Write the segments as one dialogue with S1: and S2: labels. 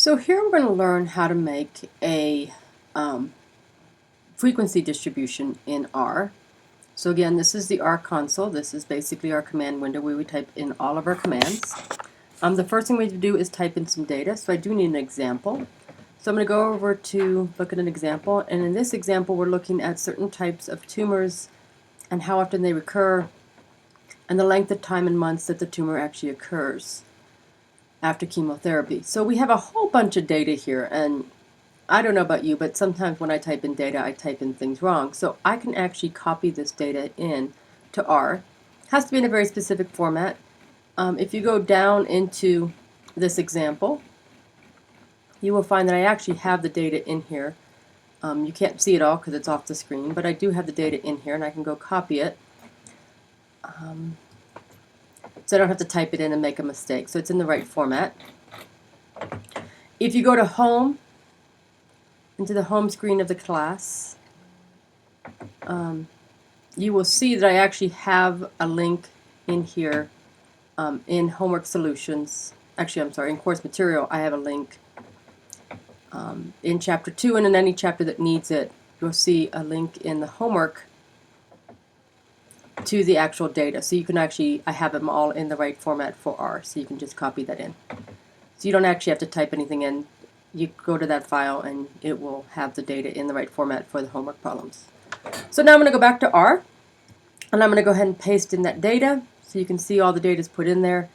S1: So here we're going to learn how to make a frequency distribution in R. So again, this is the R console. This is basically our command window where we type in all of our commands. The first thing we have to do is type in some data. So I do need an example. So I'm going to go over to look at an example. And in this example, we're looking at certain types of tumors and how often they recur and the length of time in months that the tumor actually occurs after chemotherapy. So we have a whole bunch of data here, and I don't know about you, but sometimes when I type in data, I type in things wrong. So I can actually copy this data in to R. It has to be in a very specific format. If you go down into this example, you will find that I actually have the data in here. You can't see it all because it's off the screen, but I do have the data in here, and I can go copy it. So I don't have to type it in and make a mistake. So it's in the right format. If you go to Home, into the home screen of the class, you will see that I actually have a link in here in Homework Solutions. Actually, I'm sorry, in Course Material, I have a link in Chapter 2, and in any chapter that needs it, you'll see a link in the homework to the actual data. So you can actually, I have them all in the right format for R, so you can just copy that in. So you don't actually have to type anything in. You go to that file and it will have the data in the right format for the homework problems. So now I'm going to go back to R, and I'm going to go ahead and paste in that data so you can see all the data is put in there.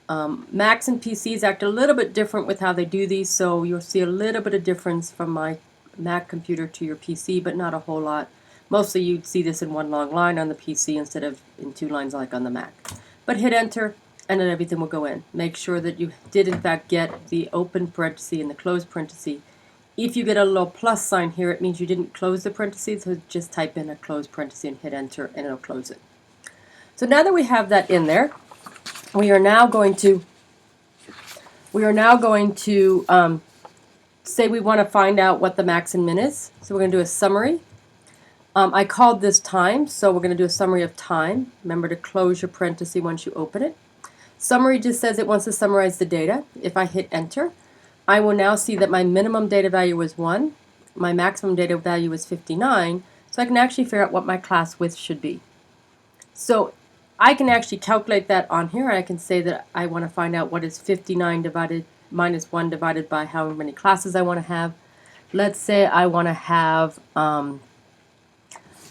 S1: Macs and PCs act a little bit different with how they do these, so you'll see a little bit of difference from my Mac computer to your PC, but not a whole lot. Mostly you'd see this in one long line on the PC instead of in two lines like on the Mac. But hit enter and then everything will go in. Make sure that you did in fact get the open parenthesis and the closed parenthesis. If you get a little plus sign here, it means you didn't close the parentheses, so just type in a closed parenthesis and hit enter and it'll close it. So now that we have that in there, we are now going to say we want to find out what the max and min is. So we're going to do a summary. I called this time, so we're going to do a summary of time. Remember to close your parenthesis once you open it. Summary just says it wants to summarize the data. If I hit enter, I will now see that my minimum data value was 1, my maximum data value is 59, so I can actually figure out what my class width should be. So I can actually calculate that on here. I can say that I want to find out what is 59 divided minus 1 divided by how many classes I want to have. Let's say I want to have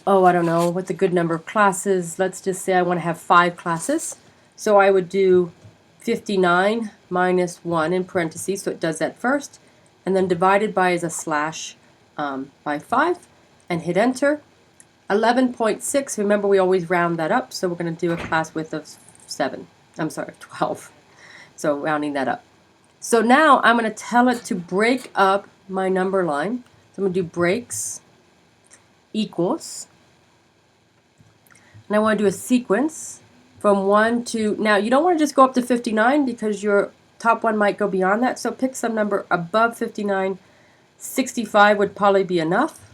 S1: I don't know, what's a good number of classes? Let's just say I want to have 5 classes. So I would do 59 minus 1 in parentheses, so it does that first, and then divided by is a slash by 5, and hit enter. 11.6, remember we always round that up, so we're going to do a class width of 12. So rounding that up. So now I'm going to tell it to break up my number line. So I'm going to do breaks equals, and I want to do a sequence from 1 to, now you don't want to just go up to 59 because your top one might go beyond that, so pick some number above 59. 65 would probably be enough.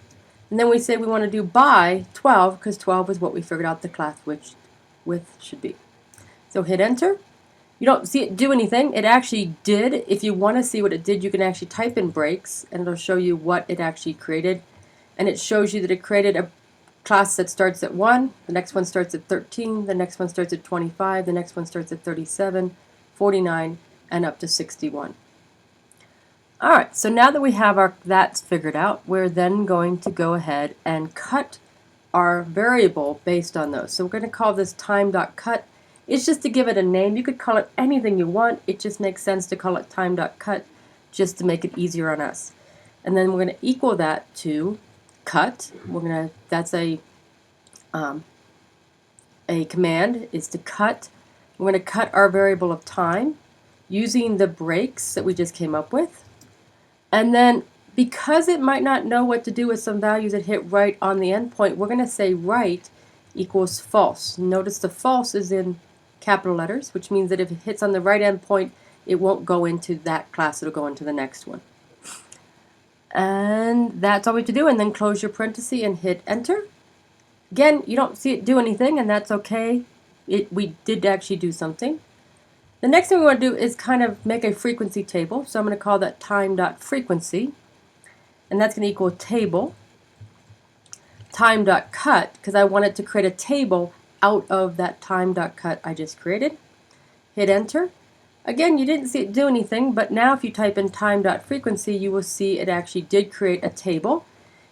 S1: And then we say we want to do by 12 because 12 is what we figured out the class width should be. So hit enter. You don't see it do anything. It actually did. If you want to see what it did, you can actually type in breaks and it'll show you what it actually created. And it shows you that it created a class that starts at 1, the next one starts at 13, the next one starts at 25, the next one starts at 37, 49, and up to 61. Alright, so now that we have that's figured out, we're then going to go ahead and cut our variable based on those. So we're going to call this time.cut. It's just to give it a name. You could call it anything you want. It just makes sense to call it time.cut just to make it easier on us. And then we're going to equal that to cut. That's a command is to cut. We're going to cut our variable of time using the breaks that we just came up with. And then because it might not know what to do with some values that hit right on the endpoint, we're going to say right equals false. Notice the false is in capital letters, which means that if it hits on the right endpoint, it won't go into that class, it'll go into the next one. And that's all we have to do, and then close your parenthesis and hit enter. Again, you don't see it do anything, and that's okay. We did actually do something. The next thing we want to do is kind of make a frequency table. So I'm going to call that time.frequency, and that's going to equal table time.cut, because I want it to create a table out of that time.cut I just created. Hit enter. Again, you didn't see it do anything, but now if you type in time.frequency, you will see it actually did create a table.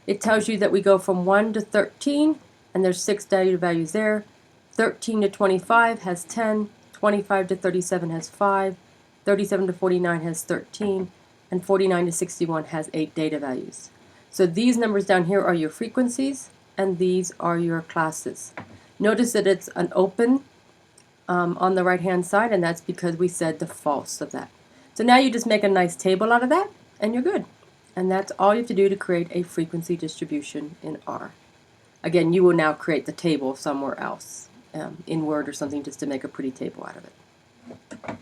S1: It tells you that we go from 1 to 13, and there's 6 data values there. 13 to 25 has 10, 25 to 37 has 5, 37 to 49 has 13, and 49 to 61 has 8 data values. So these numbers down here are your frequencies, and these are your classes. Notice that it's an open on the right hand side, and that's because we said the false of that. So now you just make a nice table out of that, and you're good. And that's all you have to do to create a frequency distribution in R. Again, you will now create the table somewhere else, in Word or something, just to make a pretty table out of it.